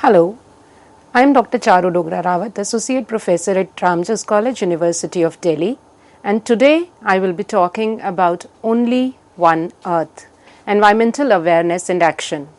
Hello, I am Dr. Charu Dogra Rawat, Associate Professor at Ramjas College, University of Delhi, and today I will be talking about Only One Earth, Environmental Awareness and Action.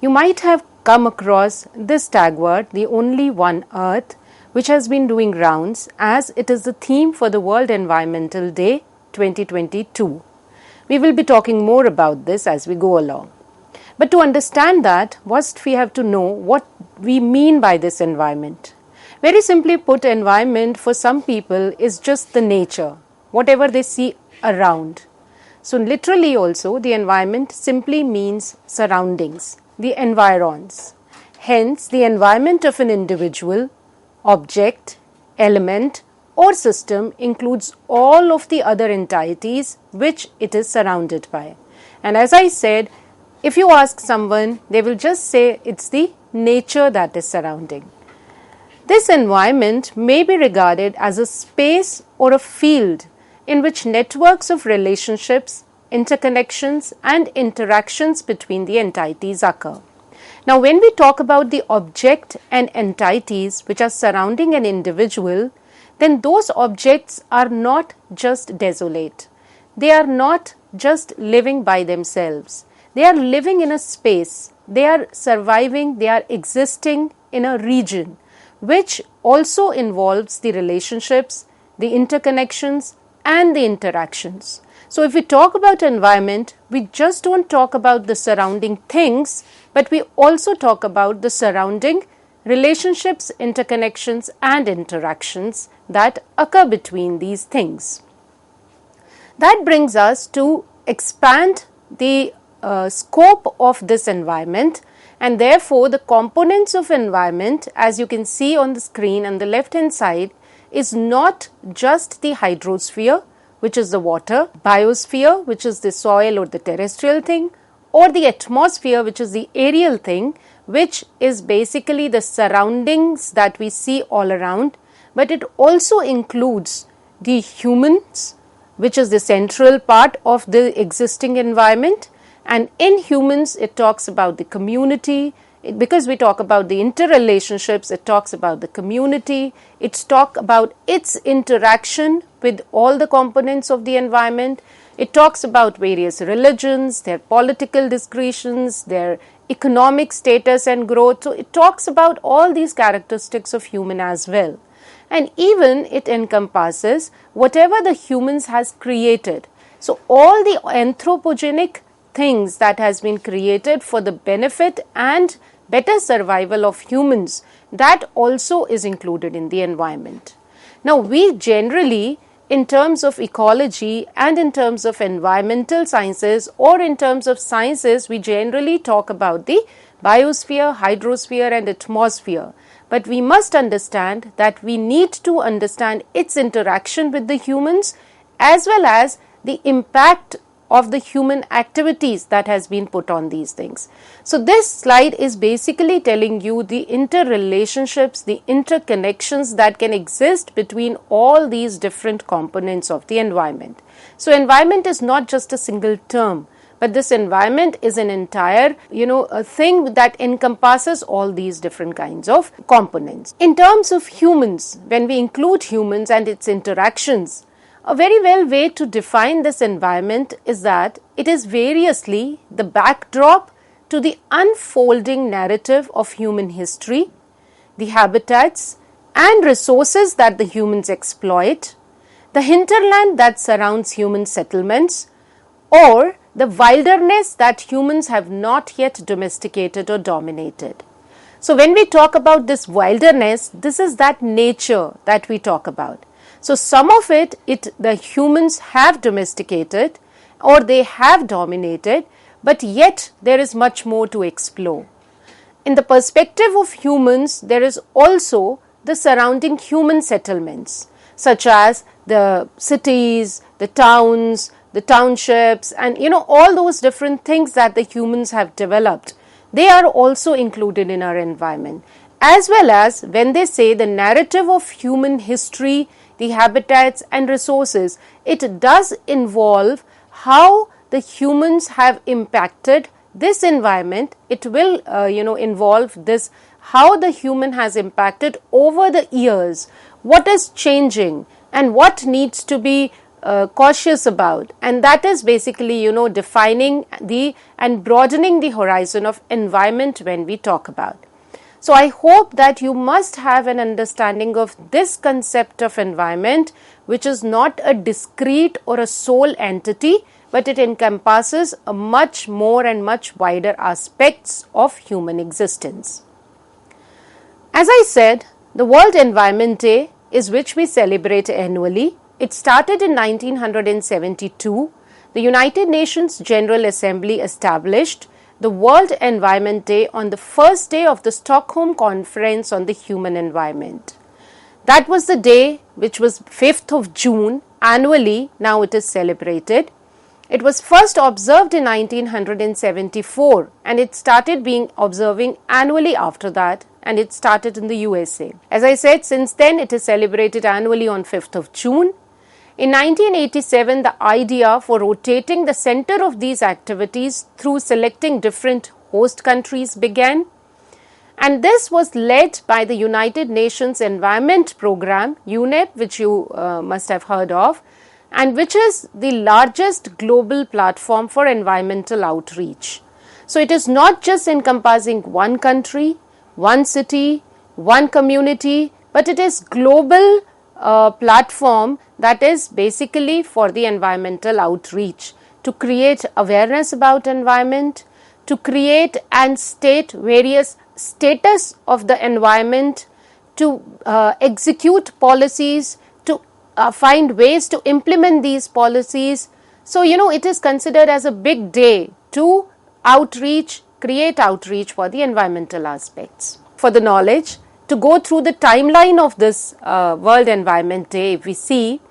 You might have come across this tag word, the Only One Earth, which has been doing rounds as it is the theme for the World Environmental Day 2022. We will be talking more about this as we go along. But to understand that, first we have to know what we mean by this environment. Very simply put, environment for some people is just the nature, whatever they see around. So literally also, the environment simply means surroundings, the environs. Hence, the environment of an individual, object, element or system includes all of the other entities which it is surrounded by. And as I said, if you ask someone, they will just say it's the nature that is surrounding. This environment may be regarded as a space or a field in which networks of relationships, interconnections and interactions between the entities occur. Now, when we talk about the object and entities which are surrounding an individual, then those objects are not just desolate. They are not just living by themselves. They are living in a space, they are surviving, they are existing in a region which also involves the relationships, the interconnections and the interactions. So if we talk about environment, we just don't talk about the surrounding things, but we also talk about the surrounding relationships, interconnections and interactions that occur between these things. That brings us to expand the scope of this environment, and therefore the components of environment, as you can see on the screen on the left hand side, is not just the hydrosphere, which is the water, biosphere, which is the soil or the terrestrial thing, or the atmosphere, which is the aerial thing, which is basically the surroundings that we see all around, but it also includes the humans, which is the central part of the existing environment. And in humans, it talks about the community. Because we talk about the interrelationships, it talks about the community. It's talk about its interaction with all the components of the environment. It talks about various religions, their political discretions, their economic status and growth. So it talks about all these characteristics of human as well. And even it encompasses whatever the humans has created. So all the anthropogenic things that has been created for the benefit and better survival of humans, that also is included in the environment. Now, we generally, in terms of ecology and in terms of environmental sciences or in terms of sciences, we generally talk about the biosphere, hydrosphere and atmosphere. But we must understand that we need to understand its interaction with the humans as well as the impact of the human activities that has been put on these things. So this slide is basically telling you the interrelationships, the interconnections that can exist between all these different components of the environment. So environment is not just a single term, but this environment is an entire, a thing that encompasses all these different kinds of components. In terms of humans, when we include humans and its interactions, a very well way to define this environment is that it is variously the backdrop to the unfolding narrative of human history, the habitats and resources that the humans exploit, the hinterland that surrounds human settlements, or the wilderness that humans have not yet domesticated or dominated. So when we talk about this wilderness, this is that nature that we talk about. So some of it the humans have domesticated or they have dominated, but yet there is much more to explore. In the perspective of humans, there is also the surrounding human settlements, such as the cities, the towns, the townships, and all those different things that the humans have developed. They are also included in our environment, as well as when they say the narrative of human history, the habitats and resources, it does involve how the humans have impacted this environment. It will involve this, how the human has impacted over the years, what is changing and what needs to be cautious about, and that is basically defining and broadening the horizon of environment when we talk about. So I hope that you must have an understanding of this concept of environment, which is not a discrete or a sole entity, but it encompasses a much more and much wider aspects of human existence. As I said, the World Environment Day is which we celebrate annually. It started in 1972. The United Nations General Assembly established the World Environment Day on the first day of the Stockholm Conference on the Human Environment. That was the day which was 5th of June. Annually, now it is celebrated. It was first observed in 1974 and it started being observing annually after that, and it started in the USA. As I said, since then it is celebrated annually on 5th of June. In 1987, the idea for rotating the center of these activities through selecting different host countries began, and this was led by the United Nations Environment Program, UNEP, which you must have heard of, and which is the largest global platform for environmental outreach. So it is not just encompassing one country, one city, one community, but it is global platform that is basically for the environmental outreach, to create awareness about environment, to create and state various status of the environment, to execute policies, to find ways to implement these policies. So, it is considered as a big day to create outreach for the environmental aspects. For the knowledge, to go through the timeline of this World Environment Day, if we see,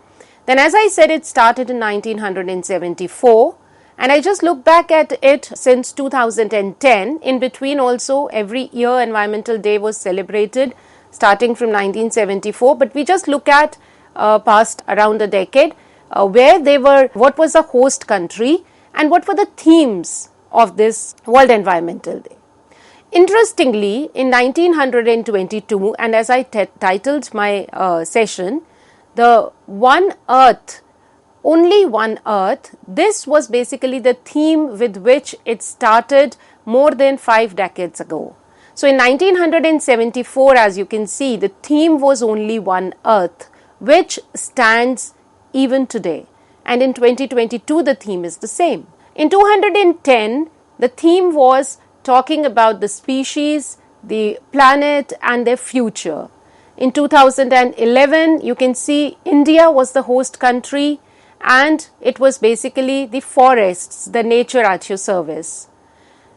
then as I said, it started in 1974, and I just look back at it since 2010. In between also, every year Environmental Day was celebrated starting from 1974, but we just look at past around a decade, what was the host country and what were the themes of this World Environmental Day. Interestingly, in 1922, and as I titled my session, the One Earth, Only One Earth, this was basically the theme with which it started more than 5 decades ago. So in 1974, as you can see, the theme was Only One Earth, which stands even today. And in 2022, the theme is the same. In 210, the theme was talking about the species, the planet and their future. In 2011, you can see India was the host country, and it was basically the forests, the nature at your service.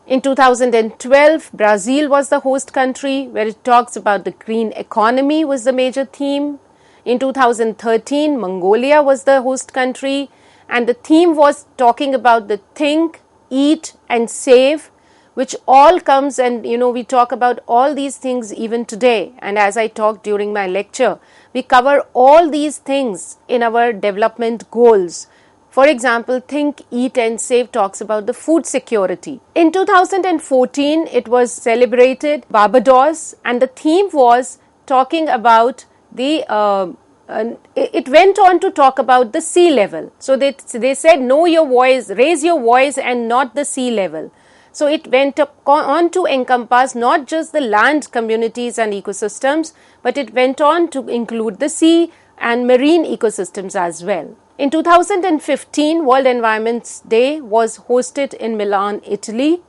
In 2012, Brazil was the host country, where it talks about the green economy was the major theme. In 2013, Mongolia was the host country, and the theme was talking about the think, eat and save, which all comes, and we talk about all these things even today. And as I talked during my lecture, we cover all these things in our development goals. For example, Think, Eat and Save talks about the food security. In 2014, it was celebrated Barbados, and the theme was talking about it went on to talk about the sea level. So they said, know your voice, raise your voice and not the sea level. So it went on to encompass not just the land communities and ecosystems, but it went on to include the sea and marine ecosystems as well. In 2015, World Environment Day was hosted in Milan, Italy,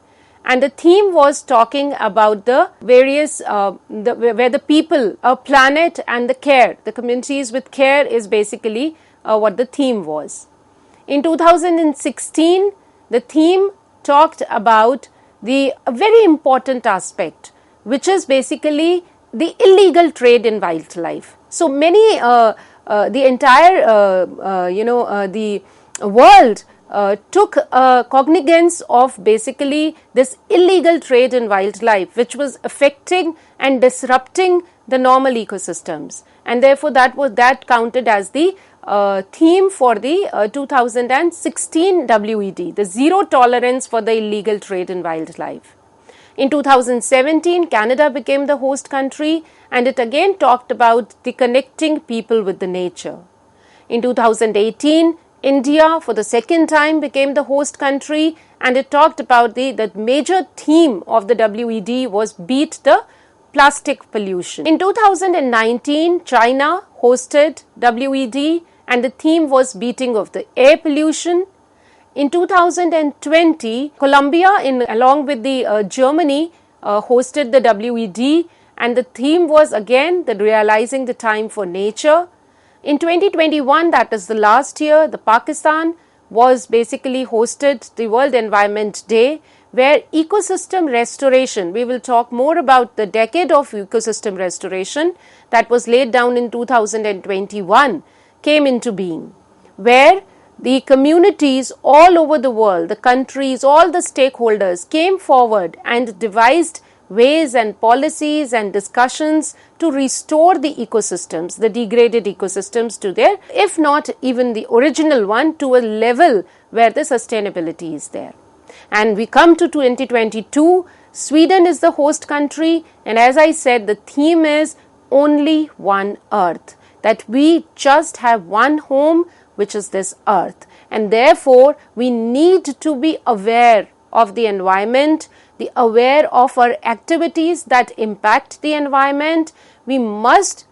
and the theme was talking about the various, where the people, planet and the care, the communities with care is basically what the theme was. In 2016, the theme talked about a very important aspect, which is basically the illegal trade in wildlife. So many, the entire, the world took cognizance of basically this illegal trade in wildlife, which was affecting and disrupting the normal ecosystems, and therefore that counted as the theme for the 2016 WED, the zero tolerance for the illegal trade in wildlife. In 2017, Canada became the host country, and it again talked about the connecting people with the nature. In 2018, India for the second time became the host country, and it talked about the major theme of the WED was beat the plastic pollution. In 2019, China hosted WED, and the theme was beating of the air pollution. In 2020, Colombia, along with the Germany, hosted the WED, and the theme was again the realizing the time for nature. In 2021, that is the last year, the Pakistan was basically hosted the World Environment Day, where ecosystem restoration, we will talk more about the decade of ecosystem restoration that was laid down in 2021, came into being, where the communities all over the world, the countries, all the stakeholders came forward and devised ways and policies and discussions to restore the ecosystems, the degraded ecosystems to their, if not even the original one, to a level where the sustainability is there. And we come to 2022, Sweden is the host country, and as I said, the theme is only one earth, that we just have one home, which is this earth, and therefore we need to be aware of the environment, the aware of our activities that impact the environment. We must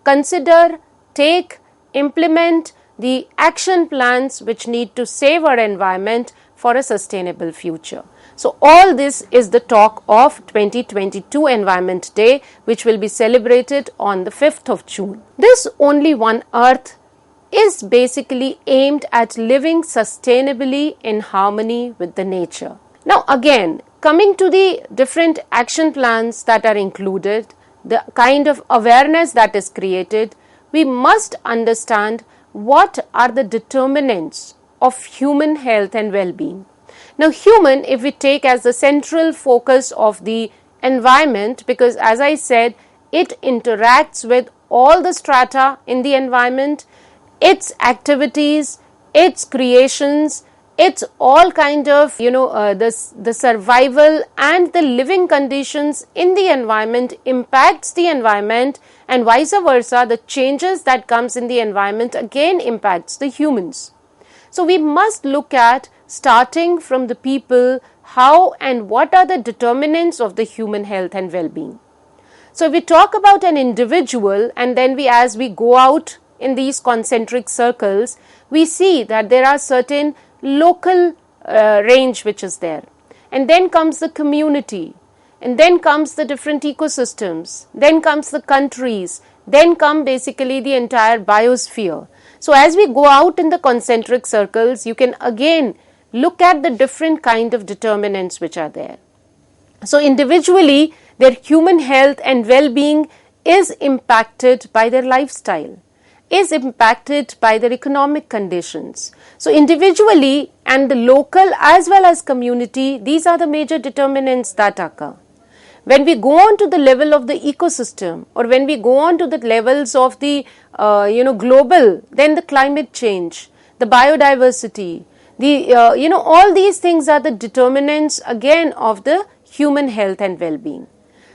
consider, take, implement the action plans which need to save our environment for a sustainable future. So all this is the talk of 2022 Environment Day, which will be celebrated on the 5th of June. This only one earth is basically aimed at living sustainably in harmony with the nature. Now again, coming to the different action plans that are included, the kind of awareness that is created, we must understand what are the determinants of human health and well-being. Now human, if we take as the central focus of the environment, because as I said, it interacts with all the strata in the environment, its activities, its creations, it's all kind of, the survival and the living conditions in the environment impacts the environment, and vice versa, the changes that comes in the environment again impacts the humans. So we must look at, starting from the people, how and what are the determinants of the human health and well-being. So if we talk about an individual, and then as we go out in these concentric circles, we see that there are certain local range which is there, and then comes the community, and then comes the different ecosystems, then comes the countries, then come basically the entire biosphere. So as we go out in the concentric circles, you can again look at the different kind of determinants which are there. So individually, their human health and well-being is impacted by their lifestyle, is impacted by their economic conditions. So individually and the local as well as community, these are the major determinants that occur. When we go on to the level of the ecosystem, or when we go on to the levels of the global, then the climate change, the biodiversity, all these things are the determinants again of the human health and well-being.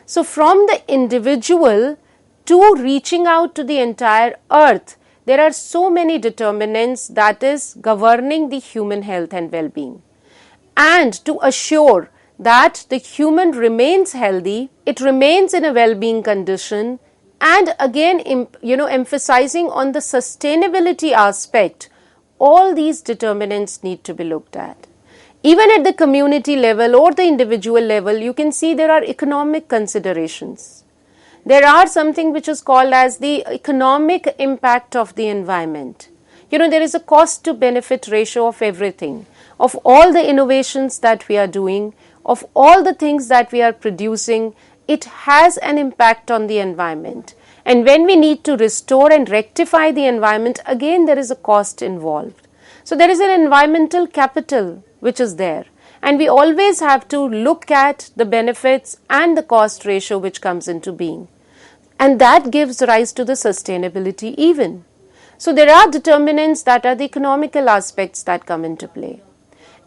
So from the individual to reaching out to the entire earth, there are so many determinants that is governing the human health and well-being. And to assure that the human remains healthy, it remains in a well-being condition, and again, emphasizing on the sustainability aspect, all these determinants need to be looked at. Even at the community level or the individual level, you can see there are economic considerations. There are something which is called as the economic impact of the environment. There is a cost to benefit ratio of everything, of all the innovations that we are doing, of all the things that we are producing. It has an impact on the environment. And when we need to restore and rectify the environment, again there is a cost involved. So there is an environmental capital which is there. And we always have to look at the benefits and the cost ratio which comes into being. And that gives rise to the sustainability even. So there are determinants that are the economical aspects that come into play.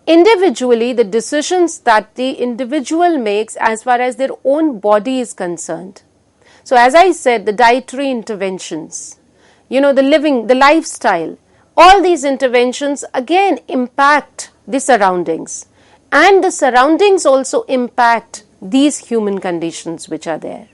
individually the decisions that the individual makes as far as their own body is concerned. So as I said, the dietary interventions, the living, the lifestyle, all these interventions again impact the surroundings, and the surroundings also impact these human conditions which are there.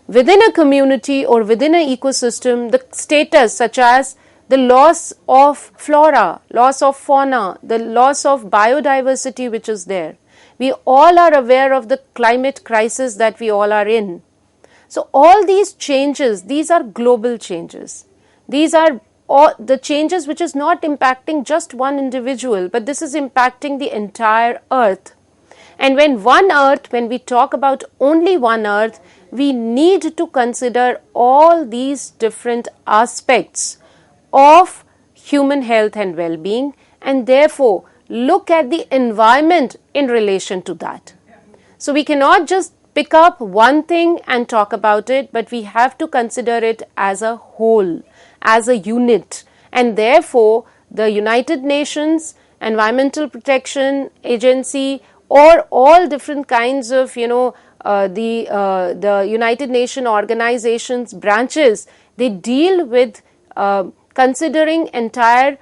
Within a community or within an ecosystem, the status such as the loss of flora, loss of fauna, the loss of biodiversity which is there. We all are aware of the climate crisis that we all are in. So all these changes, these are global changes. These are all the changes which is not impacting just one individual, but this is impacting the entire earth. And when we talk about only one earth, we need to consider all these different aspects of human health and well-being, and therefore look at the environment in relation to that. So we cannot just pick up one thing and talk about it, but we have to consider it as a whole, as a unit. And therefore the United Nations Environmental Protection Agency, or all different kinds of the United Nations organizations branches, they deal with considering entire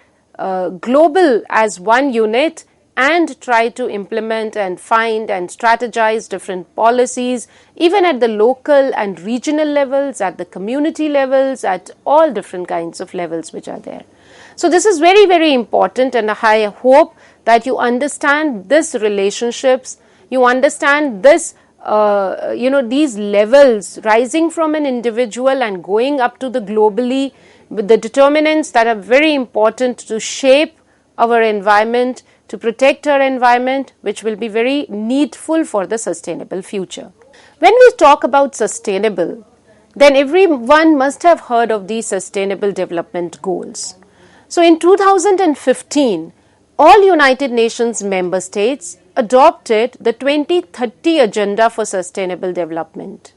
global as one unit, and try to implement and find and strategize different policies, even at the local and regional levels, at the community levels, at all different kinds of levels which are there. So this is very, very important, and I hope that you understand these relationships, you understand this, these levels rising from an individual and going up to the globally, with the determinants that are very important to shape our environment, to protect our environment, which will be very needful for the sustainable future. When we talk about sustainable, then everyone must have heard of these Sustainable Development Goals. So in 2015, all United Nations member states adopted the 2030 Agenda for Sustainable Development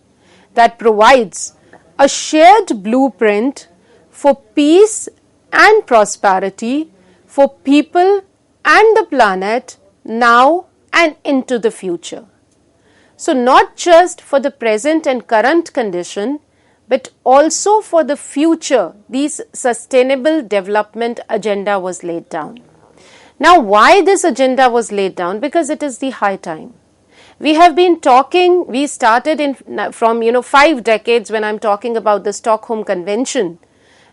that provides a shared blueprint for peace and prosperity for people and the planet now and into the future. So not just for the present and current condition, but also for the future, this Sustainable Development Agenda was laid down. Now, why this agenda was laid down? Because it is the high time. We have been talking, we started from 5 decades when I'm talking about the Stockholm Convention.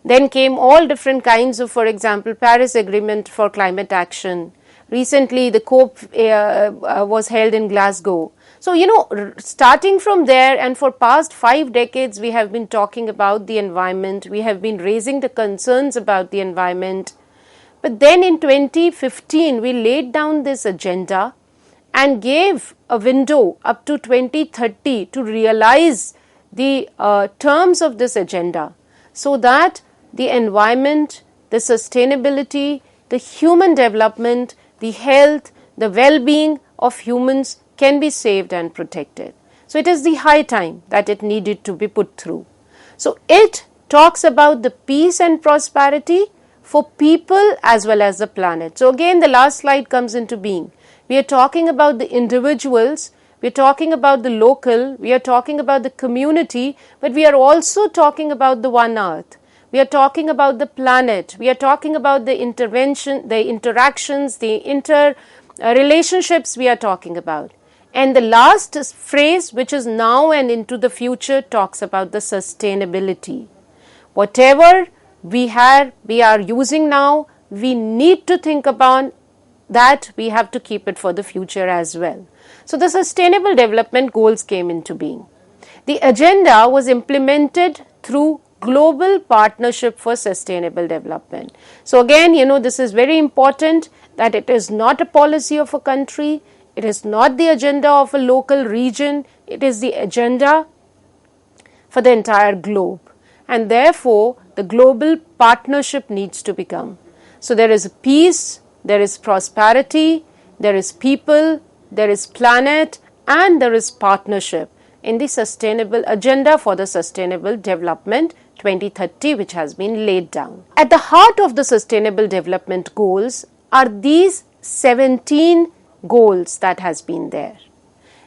Then came all different kinds of, for example, Paris Agreement for Climate Action. Recently, the COP was held in Glasgow. So, starting from there, and for past 5 decades, we have been talking about the environment. We have been raising the concerns about the environment. But then in 2015, we laid down this agenda and gave a window up to 2030 to realize the terms of this agenda, so that the environment, the sustainability, the human development, the health, the well-being of humans can be saved and protected. So it is the high time that it needed to be put through. So it talks about the peace and prosperity for people as well as the planet. So again, the last slide comes into being. We are talking about the individuals, we are talking about the local, we are talking about the community, but we are also talking about the one earth. We are talking about the planet. We are talking about the intervention, the interactions, the relationships we are talking about. And the last phrase, which is now and into the future, talks about the sustainability. Whatever we are using now, we need to think about that. We have to keep it for the future as well. So the Sustainable Development Goals came into being. The agenda was implemented through Global Partnership for Sustainable Development. So again, this is very important, that it is not a policy of a country, it is not the agenda of a local region, it is the agenda for the entire globe. And therefore, the global partnership needs to become. So there is peace, there is prosperity, there is people, there is planet, and there is partnership in the sustainable agenda for the Sustainable Development 2030, which has been laid down. At the heart of the Sustainable Development Goals are these 17 goals that has been there.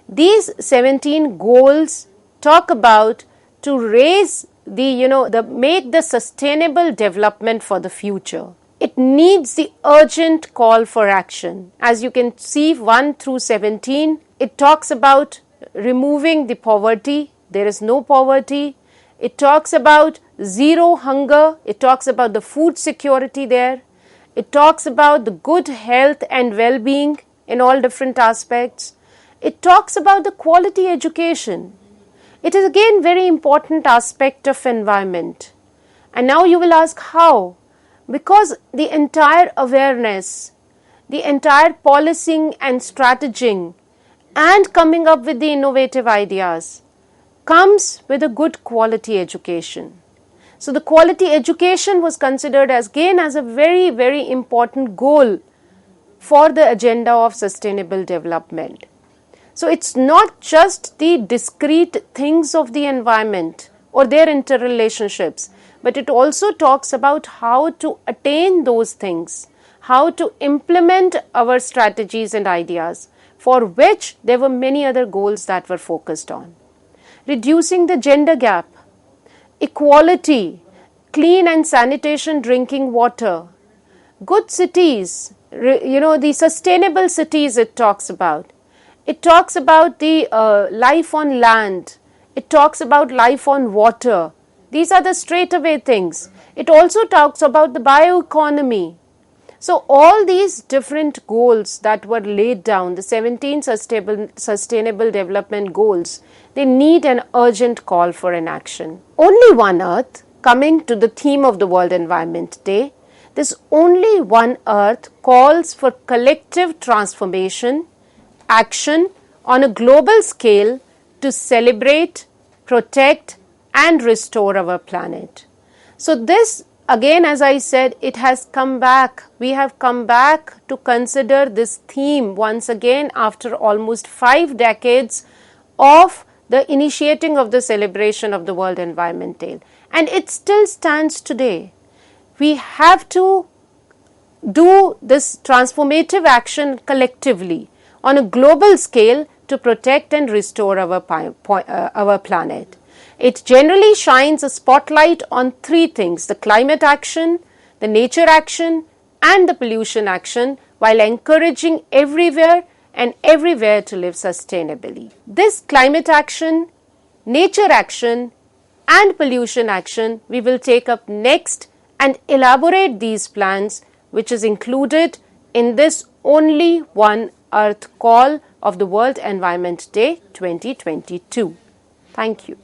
These 17 goals talk about to raise make the sustainable development for the future. It needs the urgent call for action. As you can see, 1 through 17, it talks about removing the poverty. There is no poverty. It talks about zero hunger. It talks about the food security there. It talks about the good health and well-being in all different aspects. It talks about the quality education. It is again very important aspect of environment. And now you will ask how? Because the entire awareness, the entire policing and strategizing and coming up with the innovative ideas comes with a good quality education. So the quality education was considered as a very, very important goal for the agenda of sustainable development. So it's not just the discrete things of the environment or their interrelationships, but it also talks about how to attain those things, how to implement our strategies and ideas, for which there were many other goals that were focused on. Reducing the gender gap, equality, clean and sanitation drinking water, good cities, the sustainable cities it talks about. It talks about the life on land. It talks about life on water. These are the straightaway things. It also talks about the bioeconomy. So all these different goals that were laid down, the 17 sustainable development goals, they need an urgent call for an action. Only One Earth, coming to the theme of the World Environment Day, this Only One Earth calls for collective transformation, action on a global scale to celebrate, protect and restore our planet. So this, again, as I said, it has come back. We have come back to consider this theme once again after almost 5 decades of the initiating of the celebration of the World Environment Day. And it still stands today. We have to do this transformative action collectively on a global scale to protect and restore our planet. It generally shines a spotlight on 3 things: the climate action, the nature action and the pollution action, while encouraging everywhere to live sustainably. This climate action, nature action and pollution action we will take up next and elaborate these plans, which is included in this Only One Earth call of the World Environment Day 2022. Thank you.